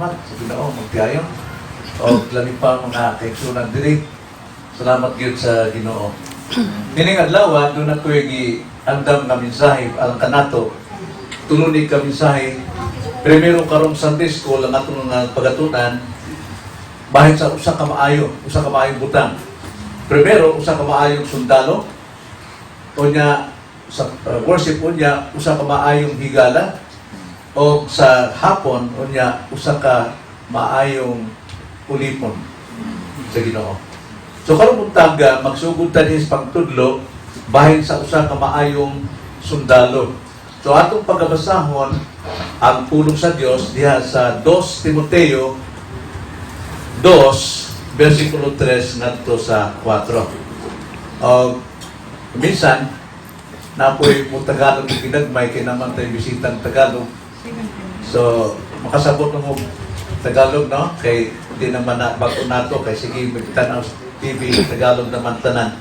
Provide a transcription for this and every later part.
Salamat sa Ginoo magtiayon o lami pa mga kaigsunan diri. Salamat gyud sa Ginoo. Kining adlaw do na koy giandam nga mensahe alang kanato. Tununi ka mensahe. Primero karong Sunday School ang atong nga pagatunan bahin sa usa ka maayong butang. Primero usa ka maayong sundalo. Unya sa worship unya usa ka maayong higala. O sa hapon, unya, usa ka maayong ulipon sa Ginoo. So karong buntag magsugod ta sa pagtudlo bahin sa usa ka maayong sundalo. So atong pagabasahon ang pulong sa Dios diha sa 2 Timoteo 2 versikulo 3 ngadto sa 4. Minsan napoy mo Tagalog ginagmay kay naman tay bisitang Tagalog. So, makasabot mo Tagalog, no? Kay hindi naman na bago nato, kay sige, magtanaw sa TV, Tagalog naman tanan.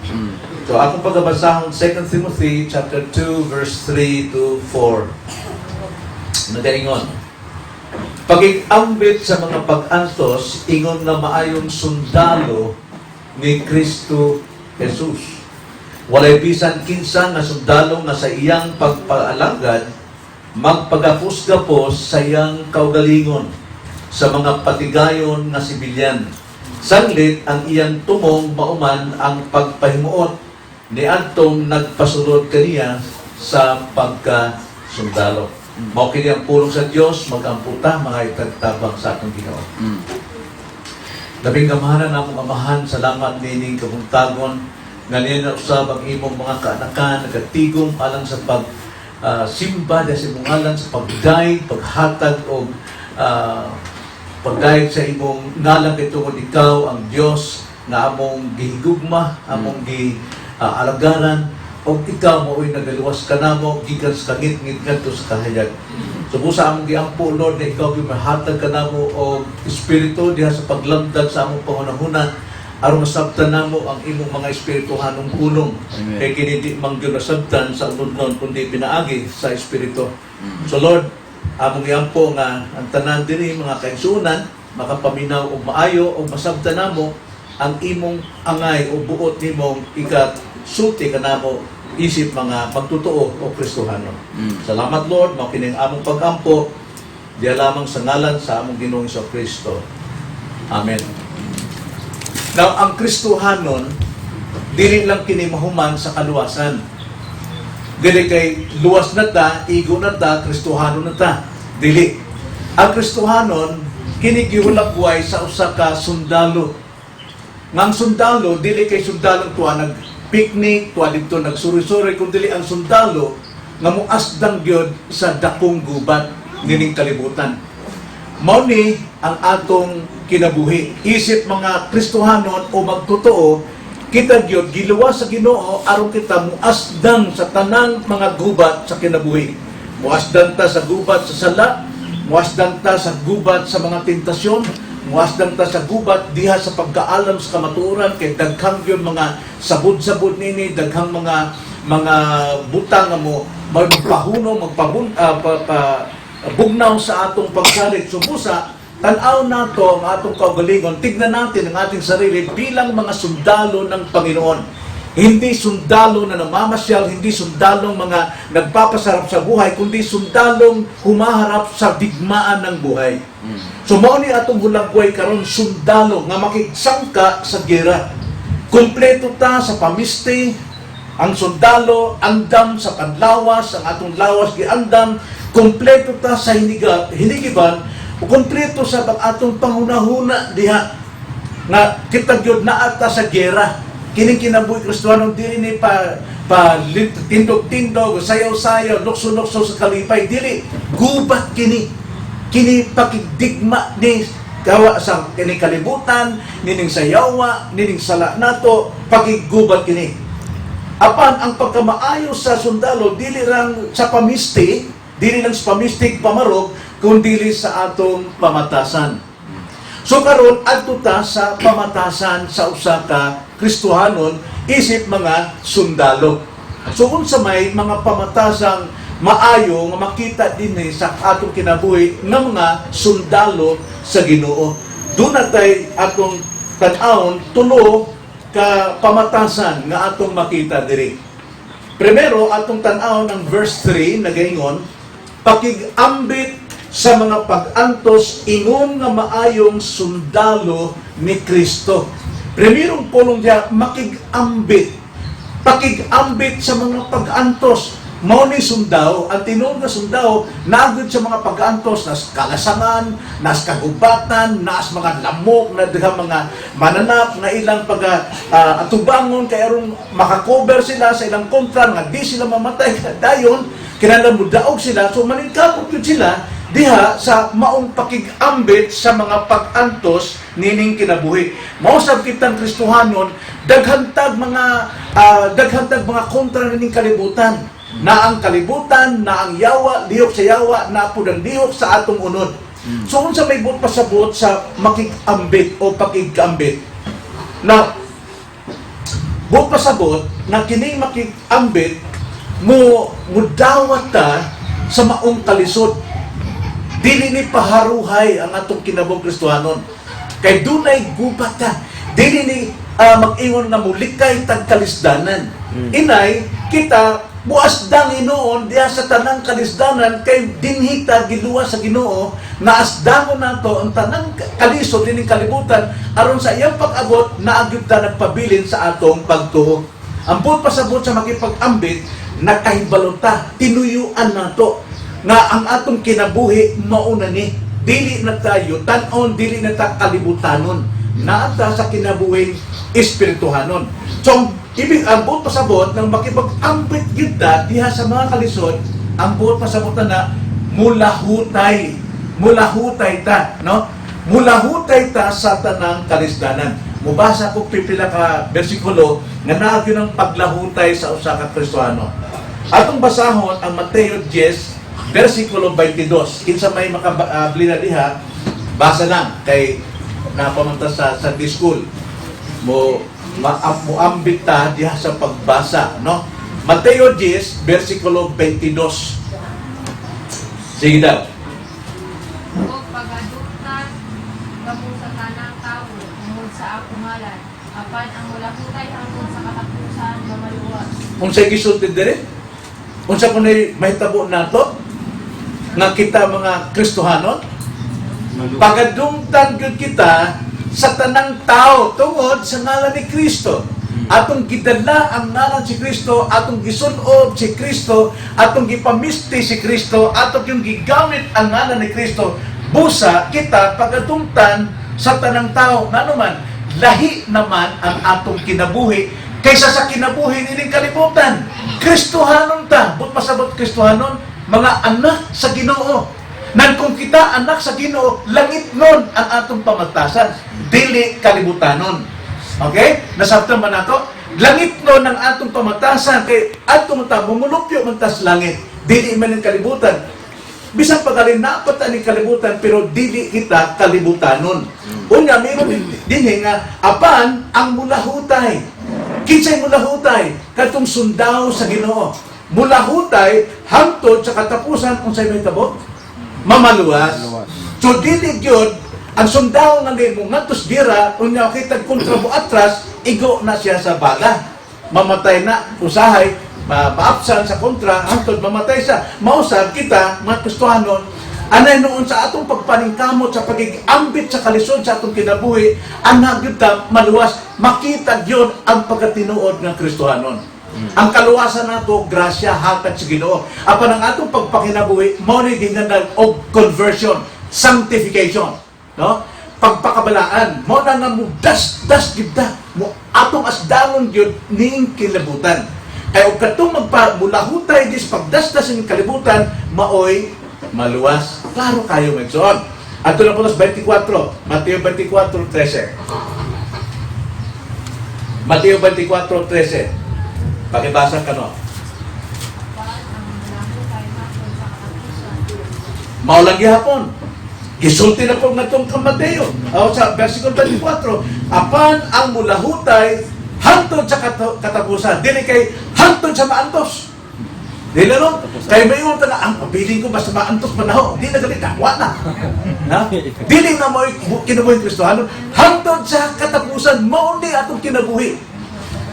So, akong pagbabasahon 2 Timothy chapter 2, verse 3 to 4. Nagaingon. Pag-iambit sa mga pag-antos, ingon na maayong sundalo ni Kristo Jesus. Walay bisan kinsa nga sundalo nga sa iyang pagpaalagad magpagapos-gapos sa iyang kaugalingon sa mga patigayon nga sibilyan. Sanglit ang iyang tumong mauman ang pagpahimuot ni adtong nagpasulod kaniya sa pagkasundalo. Mao kini ang pulong sa Dios magamputa mga itagtabang sa atong Ginoo. Labing gamahanan akong amahan, salamat nining kabuntagon nga niya usab ang imong mga kaanakan nagatigom alang sa simba dahil sa imong ngalan sa pagdayeg, paghatag o pagdayeg sa imong ngalan kay tungod ikaw ang Dios na among gihigugma, among alagaran o ikaw mao'y nagaluwas ka namo gikan sa kangit-ngit ngadto sa kahayag. So busa among giampo Lord na ikaw gimahatag ka namo og espiritu diha sa paglamdag sa among pangunahuna aron masabtan namo ang imong mga espirituhanong pulong. Kay kini di man gyud nasabtan sa unod-non kundi pinaagi sa espiritu. So Lord, among iampo nga ang tanan diri mga kaigsunan makapaminaw og maayo og masabtan namo ang imong angay o buot nimong ikasulti kanamo isip mga pagtotoo o Kristohano. Salamat Lord, mao kining among pag-ampo diya lamang sa ngalan sa among Ginoong Kristo. Amen. Now, ang Kristohanon, dili lang kini mahuman sa kaluwasan. Dili kay luwas na ta, igo na ta, Kristohanon na ta. Dili. Ang Kristohanon, kini gihulagway sa usa ka sundalo. Ngang sundalo, dili kay sundalo tuwa nag-picnic, tuwa dito nagsuri-suri, kung dili ang sundalo, nga muasdang gyud sa dakong gubat nining kalibutan. Mao ni ang atong kinabuhi. Isip mga Kristohanon o magtotoo, kita gyud giluwas sa Ginoo aron kita muasdan sa tanang mga gubat sa kinabuhi. Muasdan ta sa gubat sa sala, muasdan ta sa gubat sa mga tentasyon, muasdan ta sa gubat diha sa pagkaalam sa kamatuoran kay daghang gyud mga sabud-sabud nini, daghang mga butang nga mo magpahuno, bugnaw sa atong pagsalig. Subusa, tanaw nato ang atong kaugalingon, tignan natin ang ating sarili bilang mga sundalo ng Panginoon. Hindi sundalo na namamasyal, hindi sundalong mga nagpapasarap sa buhay, kundi sundalong humaharap sa digmaan ng buhay. So mao ni atong hulagway karon sundalo nga makigsangka sa gera. Kumpleto ta sa pamisti, ang sundalo andam sa panlawas, ang atong lawas giandam, kumpleto ta sa hinigiban, o kumpleto sa atong panghunahuna diha nga kita gyud naa ta sa gera. Kining kinabuhi Kristohanon dili ni tindog-tindog, sayaw-sayaw, lukso-lukso sa kalipay, dili gubat kini pakigdigma ni gawa sa kini kalibutan, nining sayawa, nining sala nato, pakigubat kini. Apan ang pagkamaayo sa sundalo dili lang sa pamisti, dili lang sa pamistig pamarog, kundi sa atong pamatasan. So karon adto ta sa pamatasan sa usa ka Kristohanon isip mga sundalo. So unsa may mga pamatasang maayo nga makita din sa atong kinabuhi ng mga sundalo sa Ginoo. Doon natay atong tan-awon tulo ka pamatasan nga atong makita diri. Primero, atong tan-awon ang verse 3 nagaingon, pakig-ambit sa mga pag-antos ingon nga maayong sundalo ni Kristo. Primerong pulong diya, makig-ambit. Pakig-ambit sa mga pag-antos. Mao ni sundao, ang tinuod nga sundao, naagod sa mga pag-antos, nas kalasangan, nas kagubatan, nas mga lamok, na diha mga mananap, na ilang atubangon, kaya arong makakover sila sa ilang kontra, nga di sila mamatay, dayon, kinalamudaog sila, so maningkapot yun sila, diha sa maong pakig-ambit sa mga pag-antos nining kinabuhi. Mausab kitang Kristohanon, daghantag mga kontra nining kalibutan. Na ang kalibutan, na ang yawa, lihok sa yawa, na po ng lihok sa atong unod. So, kung sa may buot pasabot sa makig-ambit o pakig-ambit, na buot pasabot na kining makig-ambit mo mudawat ta sa maong kalisod. Dili ni paharuhay ang atong kinabong Kristohanon. Kay dunay gubat ta. Dili ni mag-ingon na mulikay tagkalisdanan. Inay, kita buas dang inoon diya sa tanang kalisdanan kay dinhita giluwas sa Ginoo na asdangon nato ang tanang kalisod dining kalibutan aron sa iyang pag-abot na agyud ta nagpabilin sa atong pagtuo. Ang buot pasabot sa makipag-ambit nakahibalon ta, tinuyuan nato nga ang atong kinabuhi mauna ni dili na tayo tan-on, dili na ta kalibutanon, naata sa kinabuhing espirituhanon. So ibig ang buot pasabot ng makipag-ambit gyud ta diha sa mga kalisod, ang buot pasabot na mulahutay ta, no? Mulahutay ta sa tanang kalisdanan. Mubasa ko pipila ka bersikulo nga naa gyud ang paglahutay sa usa ka Kristohano. Atong basahon ang Mateo 10 versikulo 22. Kinsa may makabli na diha, basa lang kay napamanta sa Sunday School. Muambit ta diha sa pagbasa, no? Mateo 10 versikulo 22. Sige daw. O pagadutan kamo sa tanang tawo tungod sa akong ngalan, apan ang mulahutay hangtod sa katapusan nga maluwas. Unsay gisulti diri? Unsa kunay mahitabo nato nga kita mga Kristohanon? Pagadungtan gyud kita sa tanang tao tungod sa ngalan ni Kristo. Atong gidala ang ngalan si Kristo, atong gisun-ob si Kristo, atong gipamisti si Kristo, atong yung gigamit ang ngalan ni Kristo. Busa kita pagadungtan sa tanang tao. Ngano man, lahi naman ang atong kinabuhi kaysa sa kinabuhi nining kalibutan. Kristohanon ta, but pasabot Kristohanon, mga anak sa Ginoo. Nang kung kita anak sa Ginoo, langit nun ang atong pamatasan, dili kalibutanon. Okay? Nasabtan ba nato? Langit nun ang atong pamatasan, kay atong mumulupyo man tas langit, dili man ang kalibutan. Bisang pagaling napat ang kalibutan, pero dili kita kalibutanon. Unya, mayroon din nga, apan ang mulahutay. Kinsay mulahutay? Katong sundaw sa Ginoo. Mulahutay, hangtod sa katapusan, kung sa'yo may tabo, mamaluwas. So, dili gyud ang sundao nga mo ngadtos dira, unya kita kontra mo atras, igo na siya sa bala. Mamatay na, usahay, maapsan sa kontra, hangtod mamatay siya. Mausab kita, mga Kristohanon, anay noon sa atong pagpaningkamot sa pagigambit sa kalisod sa atong kinabuhi, ang gyud ta maluwas, makita gyud ang pagkatinuod ng Kristohanon. Ang kaluwasan nato, grasya, hatag sa Ginoo. Apan ang atong pagpakinabuhi, mao ni gingandag og conversion, sanctification, no? Pagpakabalaan, mao na nga mo das kita, mo atong asdangon gyud ning kilabutan. Ay og katong magpamulahutay dis pagdasdas ning kalibutan, maoy maluwas. Klaro kayo magsuon. Ato na po sa 24, Mateo 24:13. Mateo 24:13. Pakibasa ka no. Apan ang mulahutay hangtod sa katapusan. Maulang gihapon. Gisulti na po nga itong Mateo. Sa versikulo 24, apan ang mulahutay hangtod sa katapusan. Dili kay hangtod sa maantos. Dili ron, kaya may yung na, ang pabiling ko basta maantos pa na ho. Di na galit, dakwa na. Na? Dili na mo kinabuhi Kristohanon. Hangtod sa katapusan, mauni atong kinabuhi.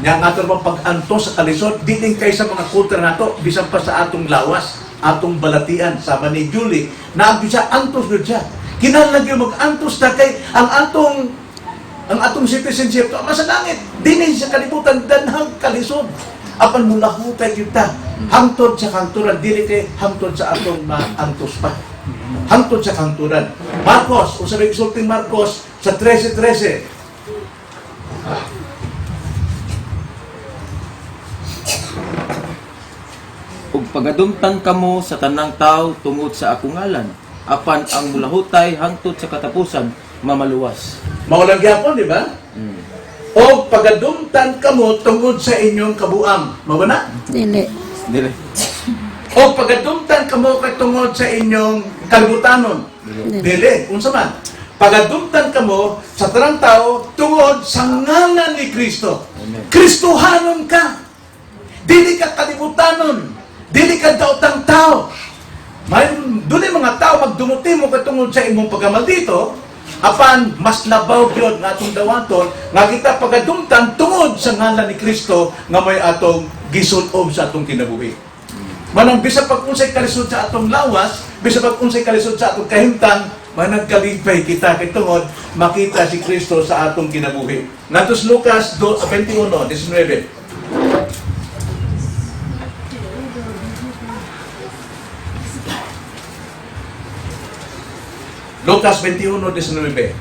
Nga nga ito naman pag-antos sa kalisod, dili kay sa mga kultura nato, bisan pa sa atong lawas, atong balatian, sama ni Julie, na siya, antos yun siya. Kinahanglan yung mag-antos na kay ang atong citizenship, masa langit, dili sa kalibutan, danhang kalisod. Apan mula hutay kita, hangtod sa kanturan, dili kay hangtod sa atong maantos pa. Hangtod sa kanturan. Marcos, o sabi isulting Marcos, sa 13:13. Ug pagadumtan kamo sa tanang tao tungod sa akong ngalan, apan ang mulahutay hangtod sa katapusan mamaluwas. Maulang gyapon, di ba? O pagadumtan kamo tungod sa inyong kabuang. Mabana? Dili. Dili. O pagadumtan kamo kay tungod sa inyong kalibutanon. Dili. Unsa man? Pagadumtan kamo sa tanang tao tungod sa ngalan ni Kristo. Amen. Kristohanon ka. Dili ka kalibutanon. Dili ka daotang tao. May dunay mga tao magdumuti mo katungod sa imong pagamal dito. Apan mas labaw gyud nga atong dawaton nga kita pagadumtan tungod sa ngalan ni Kristo nga may atong gisulob sa atong kinabuhi. Manang bisa pag unsay kalisod sa atong lawas, bisa pag unsay kalisod sa atong kahimtang, managkalipay kita kay tungod makita si Kristo sa atong kinabuhi. Natos Lucas 21:19. Lucas 21:19.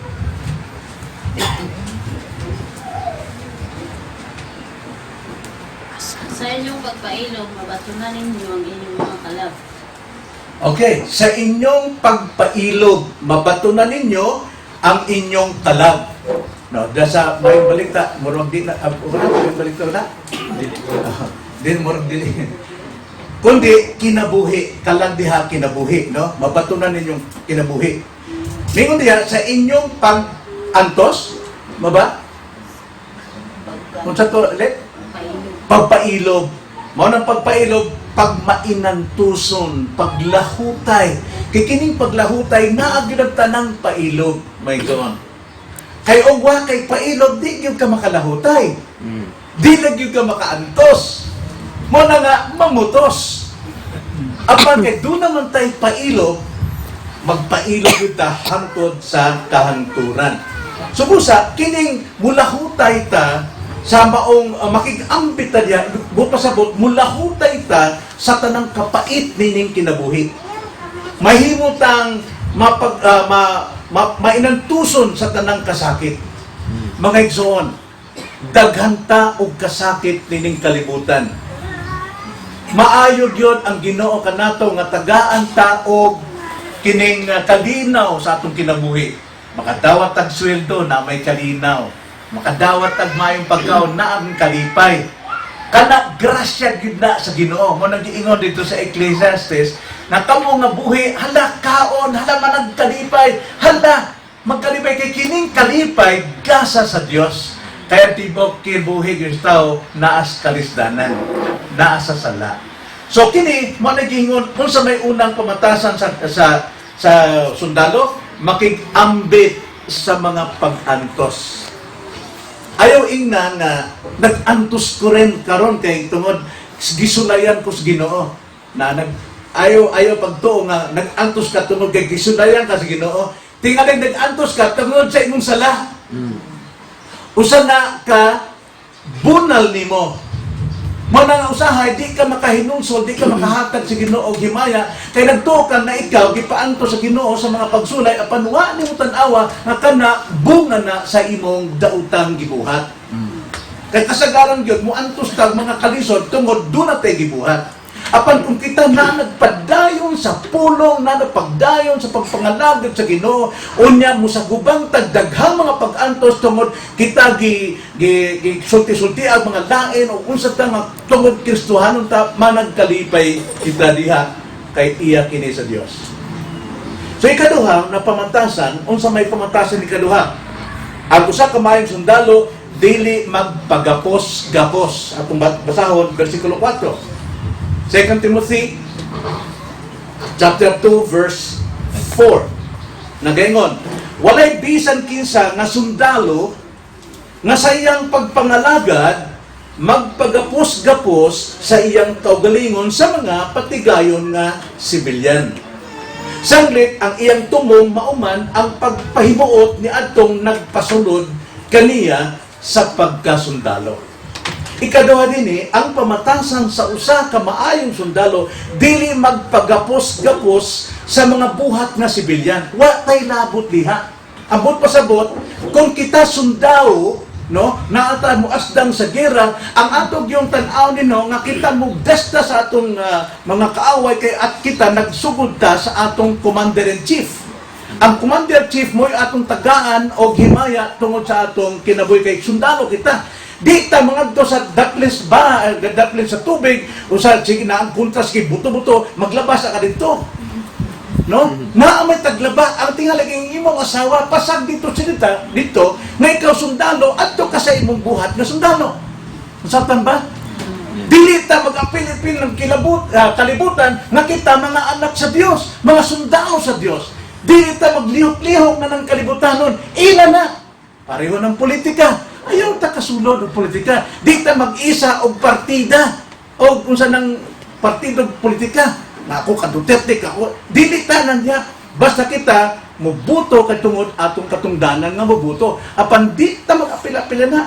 Sa inyong pagpailog, mabatunan ninyo ang inyong mga kalab. Okay, sa inyong pagpailog, mabatunan ninyo ang inyong talab. No, sa may balikta, murag di na, may balikta na? Din murag di. Kundi kinabuhi, kalang diha kinabuhi, no? Mabatunan ninyong kinabuhi. Ningon diha sa inyong pag-antos, maba? Kung sa to, let? Pailog. Pagpailog. Mao nang pagpailog, pagmainantuson, paglahutay. Kay kining paglahutay naa gyud ang tanang pailog, my God. Kay ugwa kay pailog di gyud ka makalahutay. Di lang gyud ka makaantos. Mo na nga mamutos. Apan kay do naman tay pailog, magpailog gyud ta hangtod sa kahangturan. Subusa kining mulahutay ta sa maong makig-ambit ta diya, pasabot mulahutay ta sa tanang kapait nining kinabuhi. Mahimo tang mainantuson sa tanang kasakit. Mga igsoon, daghan ta og kasakit nining kalibutan. Maayo gyud ang Ginoo kanato nga tagaan ta og kining kalinaw sa atong kinabuhi. Makadawat tag sweldo na may kalinaw. Makadawat tag mayong pagkaon na ang kalipay. Kana grasya gyud na sa Ginoo. Mo nag-iingon dito sa Ecclesiastes na kamo nga buhi hala kaon, hala managkalipay, hala magkalipay kay kining kalipay gasa sa Dios. Kaya tibok kibuhi gyud tao naas kalisdanan, naas sa sala. So kini mo nag-iingon kung sa may unang pamatasan sa sundalo, makig-ambit sa mga pag-antos. Ayaw ingna nga nag-antos ko rin karon kay tungod gisulayan ko sa Ginoo. Ayaw pagtuo nga nag-antos ka tungod kay gisulayan ka sa Ginoo. Tingaling nag-antos ka tungod sa imong sala. Usa na ka bunal nimo. Mo na nga usahay, di ka makahinungsol, di ka makahatag sa Ginoo og himaya, kay nagtuo ka na ikaw gipaanto sa Ginoo sa mga pagsulay apan wa nimo tan-awa nga kana bunga na sa imong daotang gibuhat. Kay kasagaran gyud mo antos tag mga kalisod tungod do na tay gibuhat. Apan kung kita na nagpadayon sa pulong, na nagpagdayon sa pagpangalagad sa Ginoo, unya mo sa gubang tagdaghang mga pag-antos tungod kita sulti-sulti ang mga lain o unsa ta nga tungod Kristohanon ta managkalipay kita diha kay iya kini sa Dios. So ikaduha na pamantasan, unsa may pamantasan ikaduha? Ang usa ka maayong sundalo dili magpagapos-gapos. Atong basahon versikulo 4. 2 Timothy chapter 2 verse 4. Nagaingon, walay bisan kinsa nga sundalo nga sa iyang pagpangalagad magpagapos-gapos sa iyang kaugalingon sa mga patigayon nga sibilyan. Sanglit ang iyang tumong mauman ang pagpahimuot ni adtong nagpasulod kaniya sa pagkasundalo. Ikaduha dinhi, ang pamatasan sa usa ka maayong sundalo dili magpagapos-gapos sa mga buhat nga sibilyan. Wa tay labot diha. Ambot pasabot kung kita sundalo, no, naata mo asdang sa gera, ang atog yung tan-aw nino nga kita mo desta sa atong mga kaaway kay at kita nagsugod ta sa atong commander-in-chief. Ang commander-in-chief mo atong tagaan o himaya tungod sa atong kinabuhi kay sundalo kita. Di ta mga to sa daplins ba, daplins sa tubig o sa sige na ang kontras kay buto-buto maglabas ka dito. No? Naamay taglaba ang tingalaging imong asawa pasag dito sinita dito nga ikaw sundalo adto ka sa imong buhat nga sundalo. Usapan ba? Dili ta mag-apil-apil ng kalibutan nga kita mga anak sa Dios, mga sundalo sa Dios. Dili ta maglihok-lihok na ng kalibutanon. Ila na. Pareho ng politika. Ayaw ta kasulod ng politika. Di ta mag-isa og partida o kung saan ng partido politika. Na ako ka Duterte ka ako. Dili tanan niya. Basta kita mubuto kay tungod atong katungdanan nga mubuto. Apan di ta mag-apil-apil na.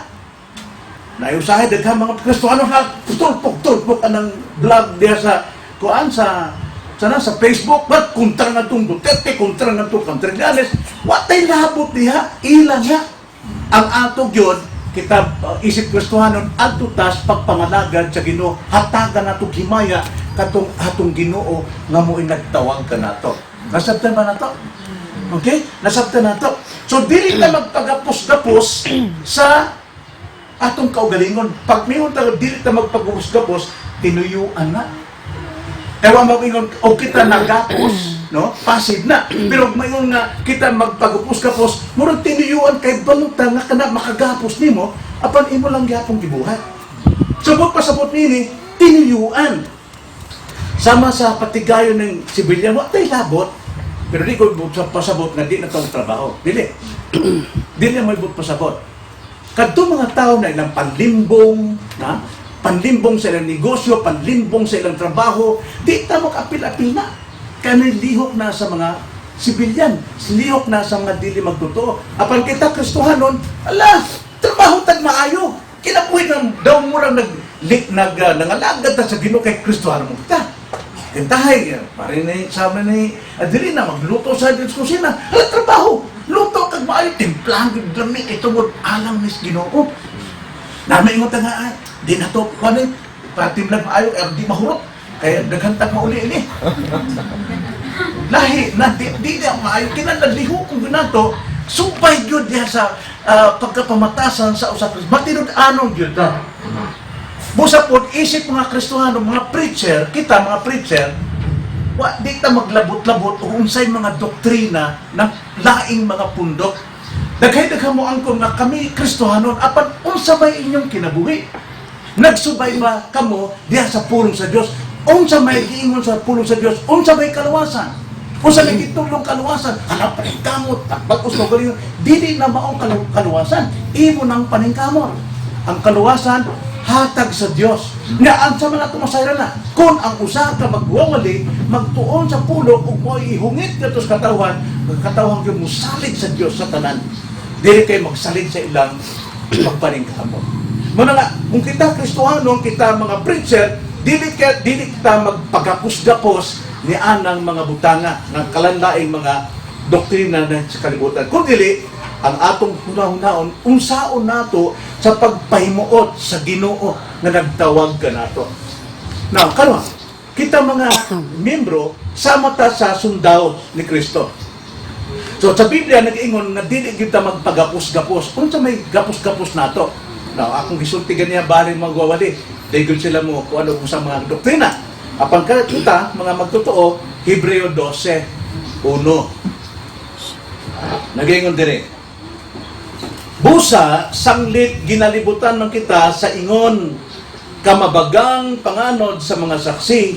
Nayusahay daghang mga Kristiyano nga tulpok-tulpok anang vlog diha sa kuan sa Facebook, ba't kontra nga itong Duterte, kontra nga itong Contreras, watay labot diha, ila nga. Ang atog yun, kita isip Kristohanon, atutas pagpangalagad sa Ginoo, hatagan natong himaya, katong atong Ginoo, nga mo'y nagtawag ka nato. Nasabtan ba nato? Okay? Nasabtan nato. So, dili na magpagapos-gapos sa atong kaugalingon. Pag mayroon tayo, dili na magpagapos-gapos, tinuyuan na. Ewan mo ingon, o kita nagapos, no? Pasid na. Pero mayon nga kita magpagupos-kapos, murag tinuyuan kay balutan nga kana makagapos nimo, apan imo lang gyapon gibuhat. Subot pasabot nini, tinuyuan. Sama sa patigayon ng sibilyan, wa tay labot. Pero di ko pasabot nga di na tong trabaho. Dili. Dili na may pasabot. Kadto mga tao na ilang panlimbong, na panlimbong sa ilang negosyo, panlimbong sa ilang trabaho, di ta mag-apil-apil na. Kaya lihok na sa mga sibilyan, lihok na sa mga dili magtotoo. Apan kita Kristohanon, ala, trabaho tag maayo. Kinabuhi ng daw murang nangalagad ta sa Ginoo kay Kristohanon mo kita. Kantahay, pare na sama ni adili na magluto sa kusina. Ala, trabaho, luto kag maayo, timplahan gud lami kay tungod alang mis Ginoo. Namaingon ta nga, di na to, kanit, patimlag maayo, di mahurot. Kaya naghantag mauli ini. Lahi, na di na maayo, kinalaliho kung ginato, supay yun diya sa pagkapamatasan sa usap. Matinod anong yun ta? Busa po, isip mga Kristohano, mga preacher, kita mga preacher, di ta maglabot-labot o unsay mga doktrina ng laing mga pundok. Daghay-daghan mo angkon nga kami Kristohanon, apan unsa may inyong kinabuhi? Nagsubay ba kamo diha sa pulong sa Dios? Unsa may giingon sa pulong sa Dios? Unsa may kaluwasan? Unsa may gitulong kaluwasan? Hanap paningkamot, takbag usno galing. Dili na maong kaluwasan. Imo nang paningkamot. Ang kaluwasan hatag sa Dios. Nga ang sa mga tumasayra na, kung ang usa ka magwawali, magtuon sa pulo ug mo'y ihungit kato sa katawan, katawan yung musalig sa Dios sa tanan. Dili kay magsalig sa ilang pagpaningkamot. Muna nga, kung kita Kristohano, kita mga preacher, dili kita magpagapos-gapos ni anang mga butanga ng kalandaing mga doktrina ng sa kalibutan. Kung dili, ang atong hunahon unsaon nato sa pagpahimuot sa Ginoo nga nagtawag ka nato. Now, karon kita mga miyembro sama ta sa sundao ni Kristo. So sa Biblia nag-ingon nga dili kita magpagapos-gapos. Unsa may gapos-gapos nato? Now, akong gisultigan niya bali magwawali. Dahil sila mo kung ano sa mga doktrina. Apan kita mga magtotoo, Hebreo 12:1. Nag-ingon dire. Busa, sanglit ginalibutan man kita sa ingon kamabagang panganod sa mga saksi,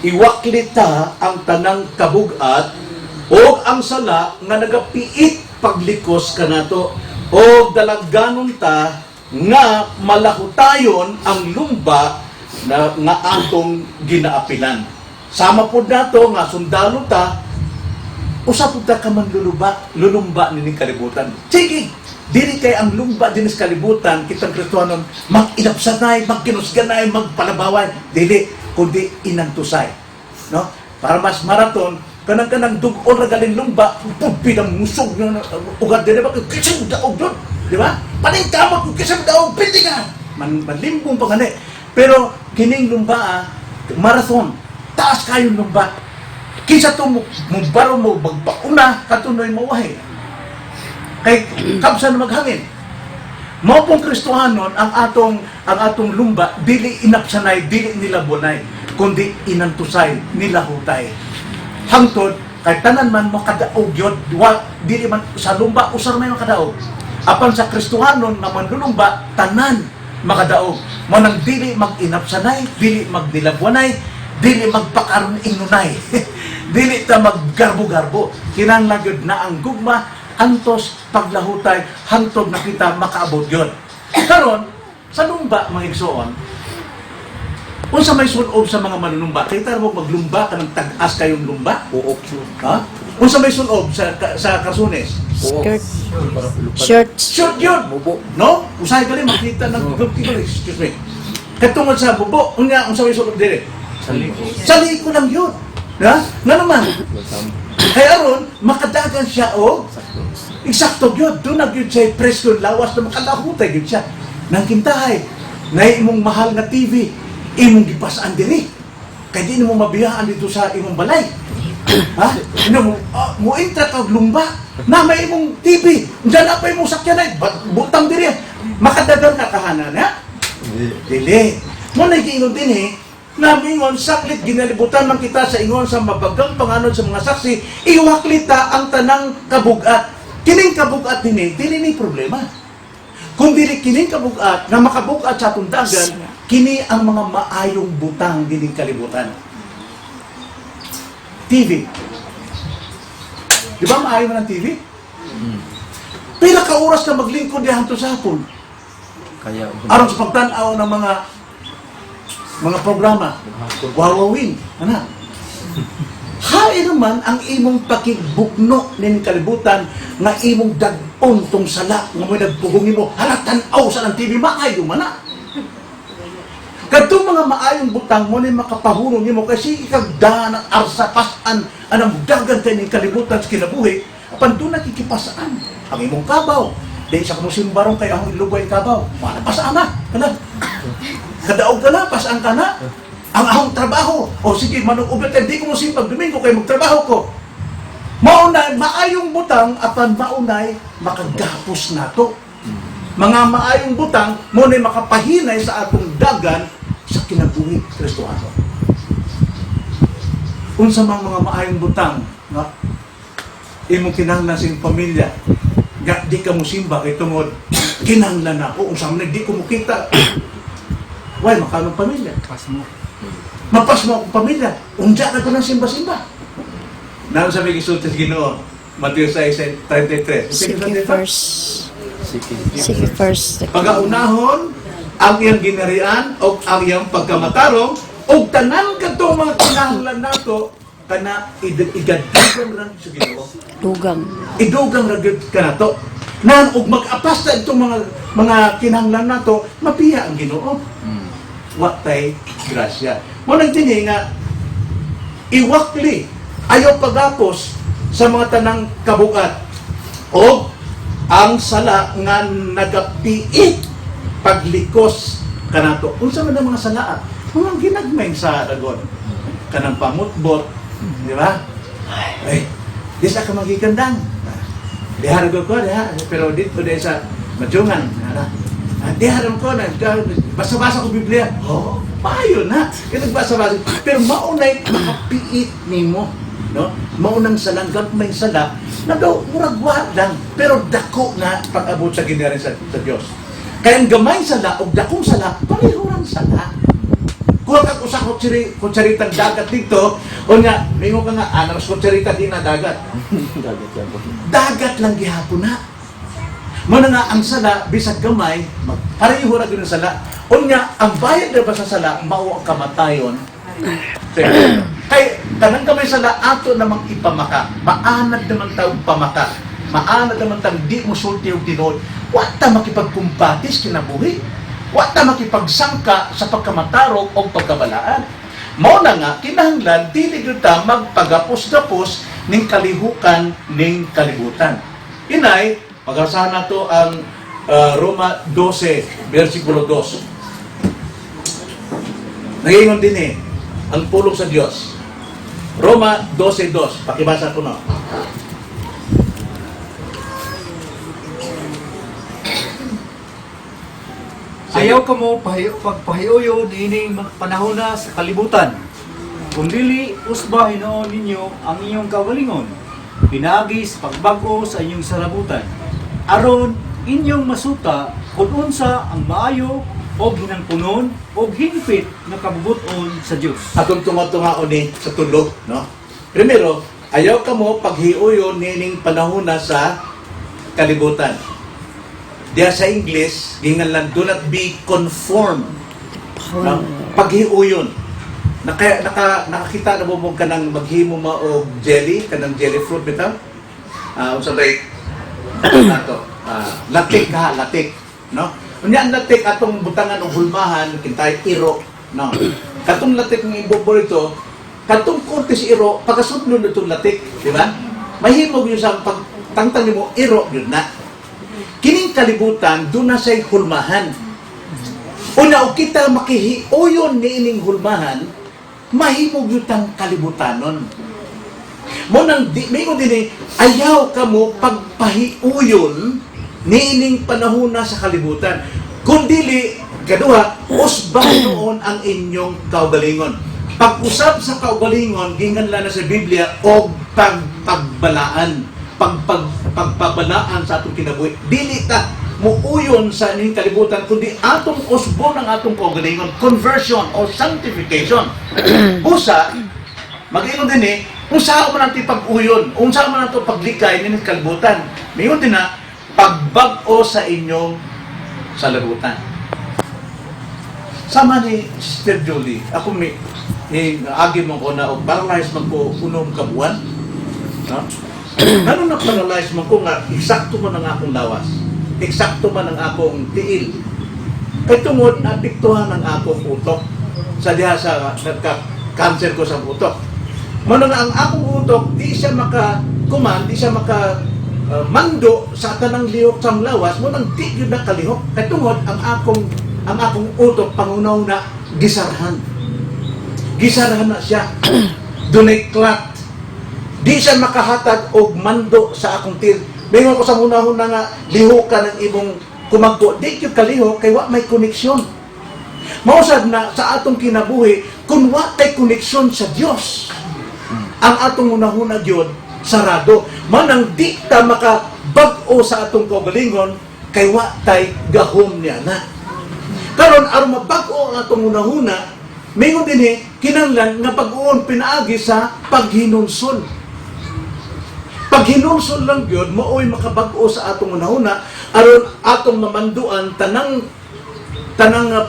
iwaklita ang tanang kabugat o ang sala nga nagapiit paglikos kanato o dalaganon ta nga malahutayon ang lumba na nga atong ginaapilan. Sama po nato nga sundalo ta, usapod ta ka man lulumba nining kalibutan. Sige, dili kay ang lumba dinis kalibutan, kitang Kristohanon, mag-inapsanay, magkinusganay, magpalabaway, dili, kundi inantusay. No? Para mas maraton, kanang dugon ra galing lumba, pinang musog ng ugat din ba, kisang daog doon. Di ba? Paning tama kung kisang daog, pwede ka. Manlimbong pa gani. Pero kining lumba, marathon, taas kayong lumba. Kisa to mo baro mo magpauna, katunoy mawahay. Kay kabsa na maghangin. Mao pong Kristohanon ang atong lumba dili inapsanay, dili nilabonay, kundi inantusay, nilahutay. Hangtod kay tanan man makadaog yun, dili man sa lumba usar may makadaog. Apan sa Kristohanon nga manlulumba tanan makadaog. Manang dili mag-inapsanay, dili magdilabonay, dili magpakaron inunay. Dili ta maggarbo-garbo. Kinahanglan gyud na ang gugma antos paglahutay hangtod na kita makaabot yun. Karon sa lumba mga igsoon, unsa may sunob sa mga manunumba? Kay tara mo maglumba ka ng tag-as kayong lumba? Oo. Ha? Unsa may sunob sa Kasunes? Skirt. Shorts. Short yun! Mubo. No? Usay ka rin makita ng excuse me. Katungod sa bubo, unsa may sunob dire? Sali ko lang yun. Ha? Nga naman. Kaya aron, makadagan siya o eksakto yun. Doon na yun siya presko lawas na makalahutay yun siya. Nang kintahay, na imong mahal na TV, imong gipasaan diri. Kaya di mo mabiyaan dito sa imong balay. Ha? Mo entra ka lumba, na may imong TV. Diyan na pa imong sakyan ay, butang diri. Makadagan ka kahanan, ha? Dili. Mo nag-iingon din namingon saklit ginalibutan man kita sa ingon sa mabagang panganod sa mga saksi, iwaklita ang tanang kabugat. Kining kabugat dili ni problema. Kung dili kining kabugat nga makabugat sa atong dagan, kini ang mga maayong butang dining kalibutan. TV. Di ba maayo man ang TV? Pila ka oras ka maglingkod dihan to sa hapon. Kaya Aron sa pagtan-aw ng mga programa, wawawin, ana. Hain naman ang imong pakigbukno ning kalibutan nga imong dag-on tong sala nga mo nagpugong mo halatan-aw sa ng TV maayo man na. Kadtong mga maayong butang mo ni makapahulong nimo kasi ikagdan at arsapasan anang dagan kay ning kalibutan sa kinabuhi apan doon nakikipasaan ang imong kabaw. Dahil sa kamusimbarong kay ang ilugay kabaw, wala pasaan na. Kadaog ka na, pasaan ka na. Ang ahong trabaho. O sige, manug-ubit, hindi ko musimpag Domingo kayo magtrabaho ko. Maunay, maayong butang, apan maunay, makagapos na to. Mga maayong butang, muna'y makapahinay sa atong dagan sa kinabuhi Kristohano. Unsa mang mga maayong butang, no? Imong kinahanglan sa pamilya, di ka mo simba kay tungod kinahanglan ako unsa man di ko mo kita. Why makanong pamilya? Mapas mo akong pamilya. Unsa na ko nang simba-simba. Nang sabi gisulti sa Ginoo, Mateo 6:33. Sige first. Pagaunahon ang iyang ginarian o ang iyang pagkamatarong o tanan kadtong mga kinahanglan nato kana igadagan ra sa Ginoo. Idugang ragyod ka na to. Nang og mag-apas na itong mga kinahanglan nato, mapiya ang Ginoo. Watay grasya. Mo nagtini nga iwakli ayaw pagapos sa mga tanang kabugat o ang sala nga nagapiit paglikos kanato. Unsa man ang mga sala? Mga ginagmay sa dagon. Kanang pamutbot, di ba? Ay, di sa ka magigandang. Diharap ko, pero dito dahil sa Madjungan. Diharap ko na, basa-basa ko Biblia. Oh, payo na. Kaya nagbasa-basa. Pero maunay, makapiit nimo. No? Maunang salanggang may sala, na daw, muragwa lang. Pero dako na pag-abot sa ginyarin sa Diyos. Kaya ang gamay sala o dakong sala, parehurang sala. Kung ka usa kutsaritang dagat dito, o nga, mingo ka nga, mas kutsarita din na dagat. Dagat yan po. Dagat lang gihapon na. Muna nga ang sala, bisag gamay, pareho na din ang sala. O nga, ang bayad na ba sa sala, mao ang kamatayon. Kay tanang gamay sala, ato namang ipamaka. Maanad naman taong pamaka. Maanad naman taong di mo sulti o tinod. Wata makipagkumpatis kinabuhi. Wata makipagsangka sa pagkamatarog o pagkabalaan. Mao na nga, kinahanglan, dili gyud ta magpagapos-gapos ning kalihukan ning kalibutan. Inay, pag-asahan na to ang Roma 12, versikulo 2. Nangingon din ang pulong sa Diyos. Roma 12:2. Pakibasa ko na. Ayaw ka mo pagpahiuyo nining panahon na sa kalibutan. Kung dili, usba hinoon ninyo ang inyong kawalingon. Pinagi sa pagbago sa inyong sarabutan. Aron inyong masuta kung unsa ang maayo o hinangpunon o hingpit na kabubuton sa Dios. Atong tunga-tungaon ni sa tulog, no? Primero, ayaw ka mo paghiuyo nining panahon na sa kalibutan. Diya sa English, gingalan, do not be conformed. No? Paghiuyon. Nakakita na mo ka ng maghimo mo o jelly, kanang jelly fruit bitaw? Unsa like nato? Latik ha, latik, no? Unya ang latik atong butangan og hulmahan kintay iro, no? Katong latik ng ibobol ito, katong kurtis iro, pagkasudlon itong latik, di ba? Mahimog yun sa pagtangtang mo, iro yun na. Kining kalibutan, doon na siya'y hulmahan. Una, o kita makihiuyon ni ining hulmahan, mahimog yun tang kalibutanon. Munang, mayroon din ayaw ka mo pagpahiuyon ni ining panahon na sa kalibutan. Kung dili, kaduha, usbang noon ang inyong kaugalingon. Pag-usab sa kaugalingon, ginganla na sa Biblia, o pagbalaan. Pagpabalaan sa atong kinabuhi. Dili ta muuyon sa inyong kalibutan, kundi atong usbon ang atong kaugalingon. Conversion o sanctification. Busa, mag-ingon din kung saan man natin pag-uyon, kung saan man natin paglikay ng kalibutan. Mayroon din na, pagbag-o sa inyong salabutan. Sama ni Sister Julie, ako agi mo ko na, o paralyzed man ko unong kabuan. No? Ano na paralyze mo ko nga, eksakto man ang akong lawas. Eksakto man ang akong tiil. Kaya tungod, napiktuhan ang akong utok. Sa diha sa nagka-cancer ko sa utok. Mano nga ang akong utok, di siya makakuman, di siya mando sa kanang lihok sa lawas, mo nang di yun na kalihok. Kaya tungod, ang akong utok, pangunaw na gisarhan. Gisarhan na siya. Dunay clot. Di siya makahatag og mando sa akong til. Mayroon ko sa hunahuna nga lihokan ng imong kumagpo. Di yung kalihok kay wa may koneksyon. Mausad na sa atong kinabuhi kung wa tay koneksyon sa Dios. Ang atong hunahuna gyud sarado. Manang di ta makabag-o sa atong kaugalingon kay wa tay gahom niya na. Karon aron mabag-o ang atong hunahuna, mayroon din kinahanglan nga pag-uon pinaagi sa paghinulsol. Pag hinulsol lang yun, mao'y makabag-o sa atong unahuna, aron atong mamanduan tanang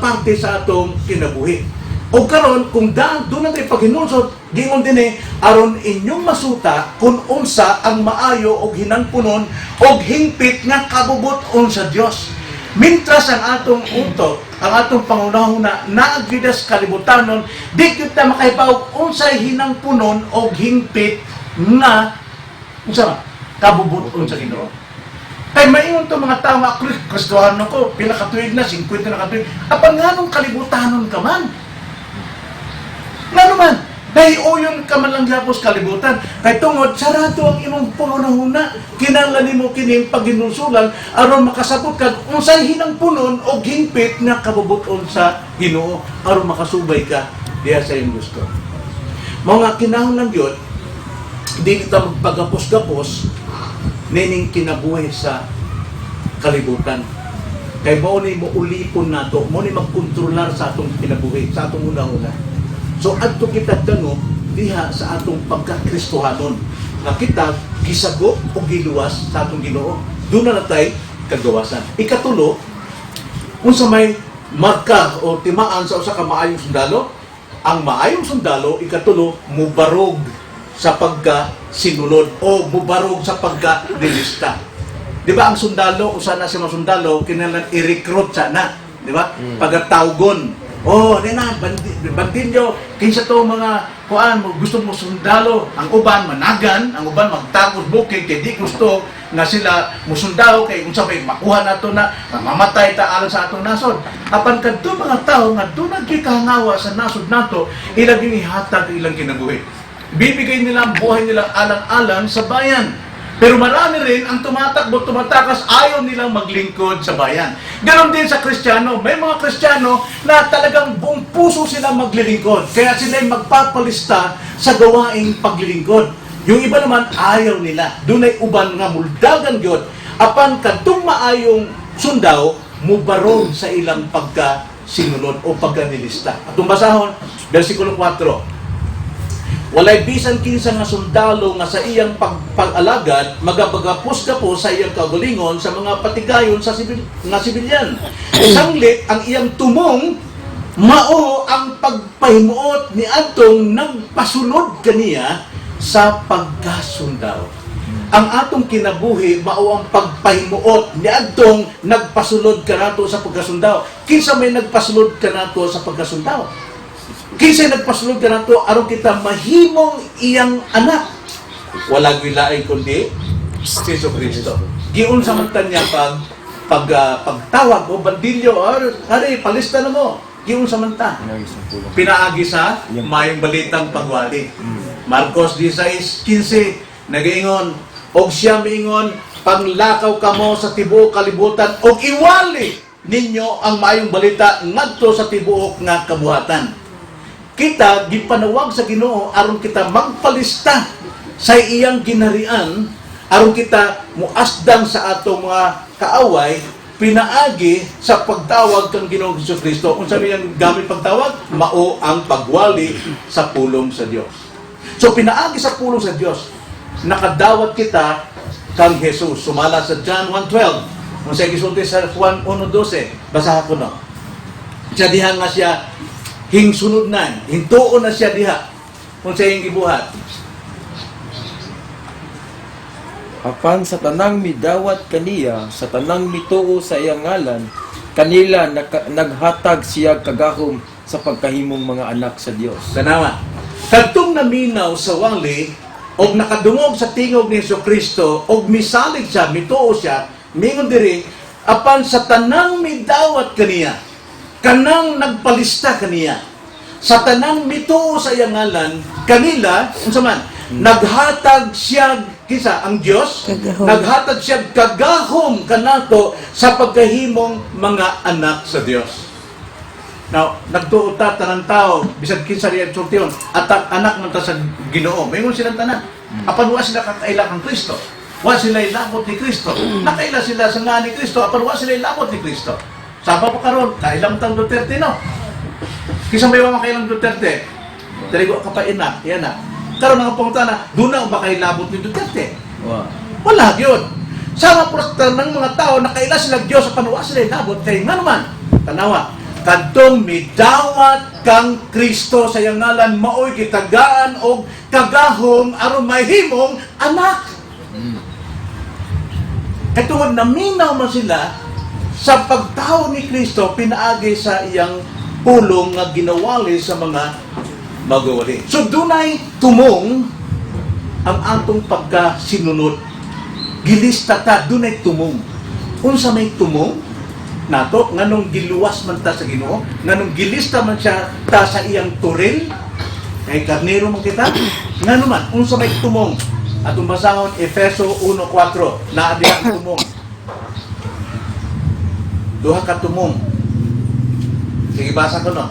parte sa atong kinabuhi. O karon kung doon natin pag hinulsol, gingon din aron inyong masuta kung unsa ang maayo og hinangpunon og hingpit nga kabubuton sa Dios. Mintras ang atong utok, ang atong pangunahuna naagidas kalibutanon, di gyud ta makahibaw unsay hinangpunon og hingpit nga unsa kabubuton sa Ginoo. Kay maingon to mga tao nga Kristohano ko, pila ka tuig na 50 na ka tuig. Apan nganong kalibutanon ka man? Ngano man? Dahil uyon ka man lang gapos kalibutan. Kay tungod sarado ang imong pangunahuna, kinahanglan nimo kining paghinulsulan aron makasabot kag unsay hinangpunon og hingpit nga kabubuton sa Ginoo aron makasubay ka diha sa imong gusto. Mga kinahanglan gyud di kita magpagapos-gapos nining kinabuhi sa kalibutan. Kay mo ni mo ulipon nato, mo ni magkontrolar sa atong kinabuhi, sa atong una-una. So adto kita dano diha sa atong pagkakristohanon. Nga kita gisagop o giluwas sa atong Ginoo. Doon na natay kagawasan. Ikatulo, unsa may marka o timaan sa usa ka maayong sundalo, ang maayong sundalo ikatulo mubarog sa pagka-sinulod o mubarog sa pagka-relista. Di ba ang sundalo, usa na si mga sundalo, kinalan i-recruit sana. Di ba? Pagkatawgon. Oh, di na, bandin nyo, kinsa to mga kuan mo, gusto mo sundalo, ang uban managan, ang uban magtapos bukid, kay di gusto nga sila musundalo, kay kung sabay makuha nato na, mamamatay ta alang sa atong nasod. Apan kadto mga tao, nga doon nagkikahangawa sa nasod nato, ilang ihatag ilang kinabuhi. Bibigay nila ang buhay nila alang-alang sa bayan. Pero marami rin ang tumatakas, ayaw nilang maglingkod sa bayan. Ganon din sa Kristiyano. May mga Kristiyano na talagang buong puso sila maglilingkod. Kaya sila magpapalista sa gawaing paglilingkod. Yung iba naman, ayaw nila. Doon ay uban nga muldagan gyud. Apan kadtong maayong sundaw, mubarog sa ilang pagkasinulod o pagkanilista. Atong basahon, versikulo 4. Walay bisan kinsa nga sundalo nga sa iyang pag-alagad magabagapos ka po sa iyang kagalingon sa mga patigayon sa sibilyan. Sanglit ang iyang tumong mao ang pagpahimuot ni adtong nagpasunod kaniya sa pagkasundalo. Ang atong kinabuhi mao ang pagpahimuot ni adtong nagpasulod kanato sa pagkasundalo. Kinsa may nagpasulod kanato sa pagkasundalo? Kinsa nagpasulod ka nato aron kita mahimong iyang anak. Wala gilaay kundi si Jesu Kristo. Giun sa man niya pagtawag o bandilyo, ari palista na mo. Giun sa man ta. Pinaagi sa mayong balitang pagwali. Marcos 16:15 nagaingon, og siya miingon, panglakaw kamo sa tibuok kalibutan og iwali ninyo ang mayong balita ngadto sa tibuok nga kabuhatan. Kita gipanawag sa Ginoo aron kita magpalista sa iyang ginharian, aron kita muasdan sa atong mga kaaway, pinaagi sa pagtawag kang Ginoong Jesucristo. Unsa man gamit pagtawag? Mao ang pagwali sa pulong sa Dios. So pinaagi sa pulong sa Dios, nakadawat kita kang Jesus. Sumala sa John 1:12. Kung sa gisulti sa Juan 1:12, basahan ko no. Siya diha nga siya hingsunod na, hintuon na siya diha kung sa iyong gibuhat. Apan sa tanang midawat kaniya, sa tanang mituo sa iyang ngalan, kanila naghatag siya kagahom sa pagkahimong mga anak sa Dios. Tanawa. Kadtong naminaw sa wali, og nakadungog sa tingog ni Jesucristo, og misalig siya, mituo siya, mingon diri, apan sa tanang midawat kaniya, kanang nagpalista kaniya, sa tanang mituo sa iyang ngalan, kanila, unsa man, naghatag siya, kisa ang Dios, Kagahom. naghatag siya kagahom kanato sa pagkahimong mga anak sa Dios. Now, nagtuo ta tanang tao, bisag kinsa riya sultion, at anak man ta sa Ginoo. Mayroon silang tanan. Apan wa sila kakaila kang Kristo. Wa sila ilabot ni Kristo. Nakaila sila sa nga ni Kristo, apan wa sila ilabot ni Kristo. Saba pa karon, kailang tang Duterte no. Kisa may mga kailang Duterte. Daligo ka pa ina, yan na. Karon nga pangutana, doon na ba kailabot ni Duterte? Wala gyud. Sama prosta ng mga tao nakaila sila Dios sa panuwa sila ilabot kay nga naman. Tanawa, kadtong midawat kang Kristo sa iyang ngalan maoy gitagaan og kagahom aron mahimong anak. Katungod naminaw man sila sa pagtao ni Kristo, pinaagi sa iyang pulong nga ginawali sa mga magawali. So, dunay tumong ang atong pagkasinunod. Gilista ta, dunay tumong. Unsa may tumong? Nato, nganong giluwas man ta sa Ginoo, nganong gilista man siya ta sa iyang turil, kay karnero man kita, ngano man, unsa may tumong? Atong basahon, Efeso 1:4, naa diha ang tumong. Duha ka tumong. Sige, basa ko no.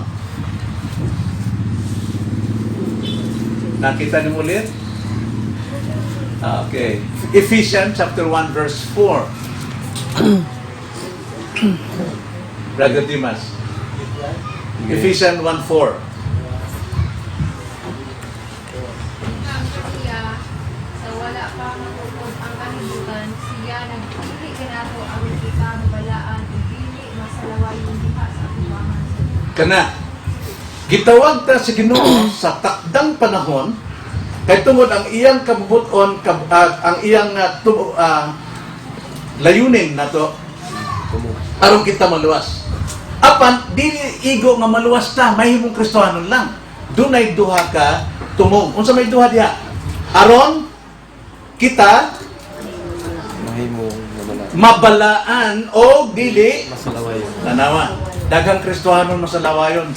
Nakita niyo ulit? Okay. Ephesians chapter 1 verse 4. Brother Dimas. Ephesians 1:4. Siya, sa wala pa matutod ang kalibutan, siya nagpili ganato ang kita mabalaan, ibili masalawayon diha sa atubangan. Kana, gitawag ta si Ginoo sa takdang panahon, kay tungod ang iyang kabubuton, ang iyang layunin nato, aron kita maluwas. Apan, di igo nga maluwas ta, mahimong Kristohanon lang. Dunay duha ka tumong. Unsa may duha diha? Aron kita Mahimong nabalaan. mabalaan o dili Masalawayon. tanawa. Daghang Kristohanon masalawayon.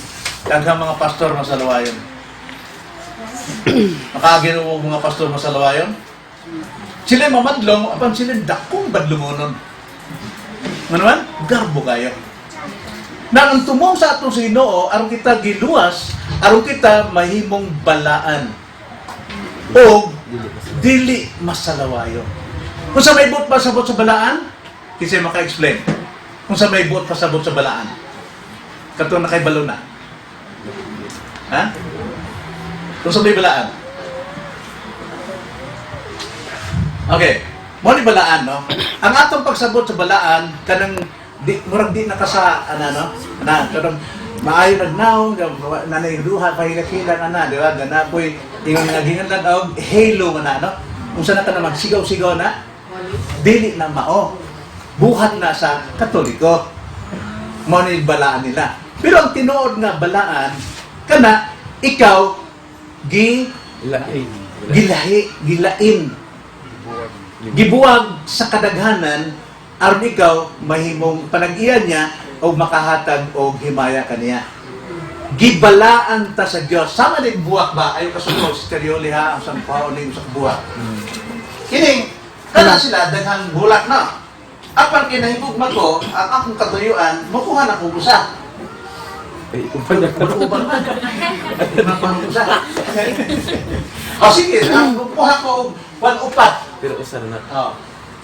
Daghang mga pastor masalawayon. Makaginoo mga pastor masalawayon. Sila mamadlong, apan sila dakong badlungonon. Ano man? Garbo kayo. Na ang tumong sa atong Ginoo aron kita giluwas, aron kita mahimong balaan o dili masalawayon. Kung sa may buot pasabot sa balaan, kisay maka-explain. Kung sa may buot pasabot sa balaan, katong nakaibalo na. Ha? Kung sa may balaan. Okay. Mo ni balaan, no? Ang atong pagsabot sa balaan, kanang murag di nakasa, kanang maayo nagnaw, nanay duha, pahilakilan, di ba? Ganapoy, tingong nagingan lang, halo nga no? Kung saan na ka na magsigaw-sigaw na, dili na mao. Buhat na sa Katoliko. Mo ni balaan nila. Pero ang tinuod nga balaan, kana, ikaw, gilain, gibuwag sa kadaghanan aron ikaw mahimong panag-iyan niya o makahatag o himaya kaniya. Gibalaan ta sa Dios. Sama din buwak ba? Ayaw kasuko si Terioli ha, ang sampaw ni sa buwak. Kining, kana sila daghang bulak na. Apan kinahigugma ko, ang akong katuyuan, makuha na kong usa. Ay, kumpanya ka. Makuha usa. O sige, kuha ko 1 upat. Pero usar na.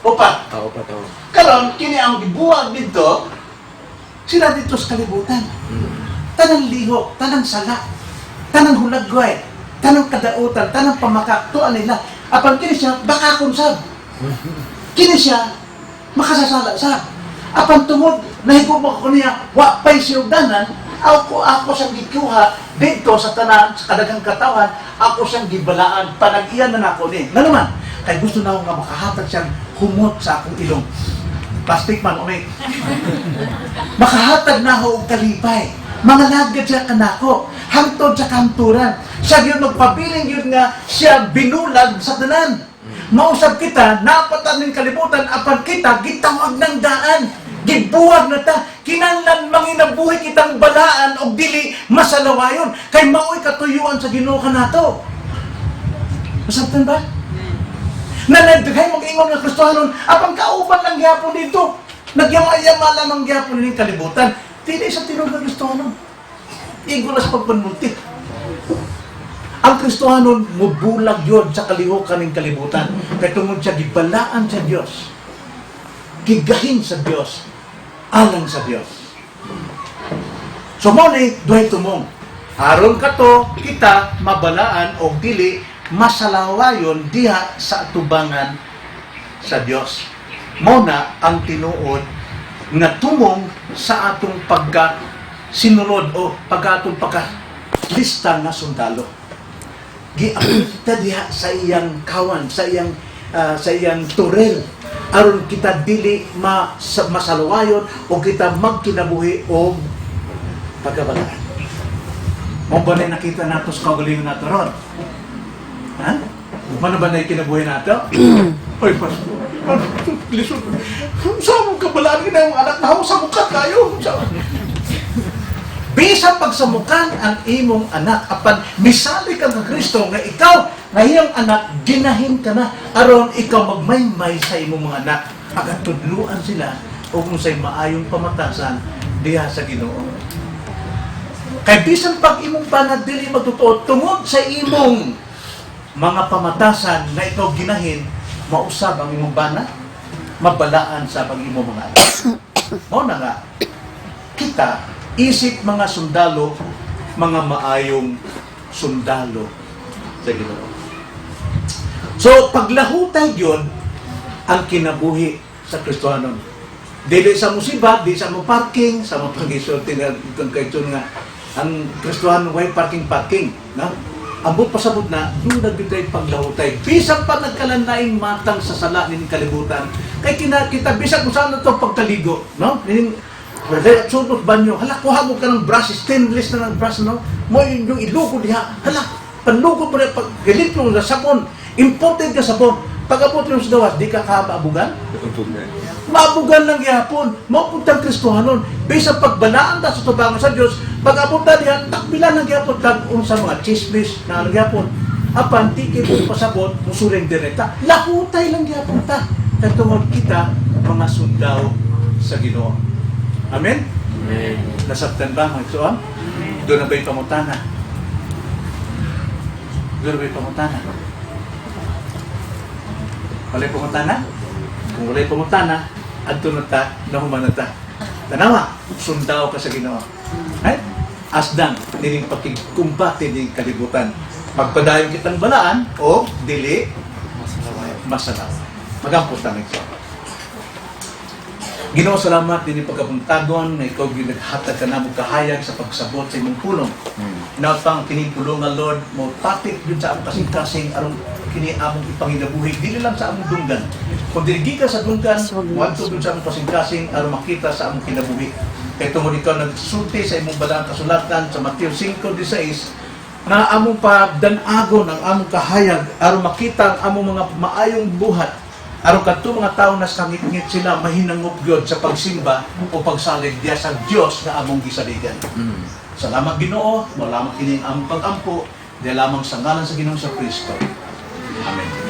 Upat. Opat. Karon kini ang gibuwag dito sila dito sa kalibutan. Tanang liho, tanang sala, tanang hulagway, tanang kadautan, tanang pamakaktuan nila. Apan kini siya baka kunsab. Kini siya makasasala sa. Apan tungod nahigugma ko niya wa pay siyugdanan, ako siyang gikuha dito sa tanan sa kadaghang katawan, ako siyang gibalaan panag-iyan na nako ni. Nga naman, kay gusto na ako nga makahatag siyang humot sa akong ilong. Plastic man, umay. Makahatag na ako og kalipay. Mga lagad siya kanako. Hangtod sa kanturan. Siya yun magpabiling yun nga siya binulag sa tanan. Mausap kita, napatan ng kalibutan, apan kita, gitawag ng daan. Gibuwag na ta, kinanglan manginabuhi kitang balaan o dili masalawayon. Kay maoy katuyuan sa Ginoo ka nato. Masabtan ba? Nanagdaghay mag-ingon ng Kristohanon, apang kauban lang gyapon dito. Nagyama-yama lamang gyapon ng kalibutan. Dili sa tinuod ng Kristohanon. Igo na sa pagpanmunti. Ang Kristohanon, mubulag yun sa kalihukan ng kalibutan. Kaya tungod siya, gibalaan sa Diyos. Gigahin sa Diyos. Alang sa Diyos. So, mo ni, duhay tumong. Aron ka to, kita, mabalaan o dili, masalawayon diha sa atubangan sa Dios. Mao na ang tinuod nga tumong sa atong sinulod o pagkatong lista nga sundalo. Giapil kita diha sa iyang kawan, sa iyang turel aron kita dili masalawayon o kita magkinabuhi o pagkabalaan. Mo ba na nakita nato sa kaugalingon nato ron? Ha? Ano ba na ikinabuhay nato? Ay, pastor. Lisod. Saan mong kabalaan ka na yung anak na ako sa mukha tayo? Bisa pagsamukan ang imong anak. Apan, misali ka ng Kristo nga ikaw, nga iyang anak, ginahin ka na. Aron ikaw magmaymay sa imong mga anak. Pagatudluan sila o kung sa'y maayong pamatasan diha sa Ginoo. Kaya bisan pag imong panadili magtutuot, tungod sa imong mga pamatasan na ikaw ginahin, mausab ang imong bana, mabalaan sa pag-imong mga anak. Mao na nga kita isip mga sundalo, mga maayong sundalo sa Ginoo. So paglahutay yon ang kinabuhi sa Kristohanon. Dili sa musibat, di sa mo parking, sa mo pangisulti nga itong kaitun nga ang Kristohanon way parking, no? Ambot pasabot na, yung nagbitay paglahutay. Bisag pa nagkalandaing matang sa sala nin kalibutan. Kay kita bisag kung saan na ito pagkaligo, no? Ning sunod banyo, hala, kuha mo ka ng brush, stainless na ng brush, no? Mo yung ilugo diha, hala, panlugo mo na, galit mo sa sabon, imported ka sabon, pag-abot mo sa dawas, di ka maabugan? Maabugan lang yapon, mapuntang Kristohanon, bisag pagbalaan ta sa tubangan sa Diyos, pag-abot na diha, takbilan lang yapon, tag-un sa mga chismis na lang yapon, apan, tikit mo pasabot, musuling direkta, lahutay lang yapon ta, katungod kita, mga sundaw sa Ginoo. Amen? Amen. Nasabtan ba mga ito? Doon na ba'y pamutana? Doon na ba'y pamutana? Wala'y pamutana? Kung wala'y pamutana, adto na ta, nahuman na ta. Tanawa, sundaw ka sa Ginoo. Right? Asdan, nining pakikumbate nining kalibutan. Magpadayon kitang balaan, o dili, masalaw. Magampot na ito. Ginoo, salamat din yung pagkapuntagon na ikaw ginaghatag ka na mo kahayag sa pagsabot sa imong pulong. Inaot pang kinipulong nga Lord, mo patik dun sa among kasing-kasing arong kini among ipanginabuhi, dili lang sa among dunggan. Kung dirigi ka sa dunggan, muadto dun sa among kasing-kasing aron makita sa among kinabuhi. Kaya tungod ikaw nagsulti sa imong balang kasulatan sa Mateo 5:16 na among padanagon ang among kahayag aron makita ang among mga maayong buhat. Aron kadto mga tao nas kangit-ngit sila mahinangop gyud sa pagsimba o pagsalig diya sa Dios nga among gisaligan. Salamat Ginoo, malamat kini ang among pag-ampo, di lamang sa ngalan sa Ginoong sa Kristo. Amen.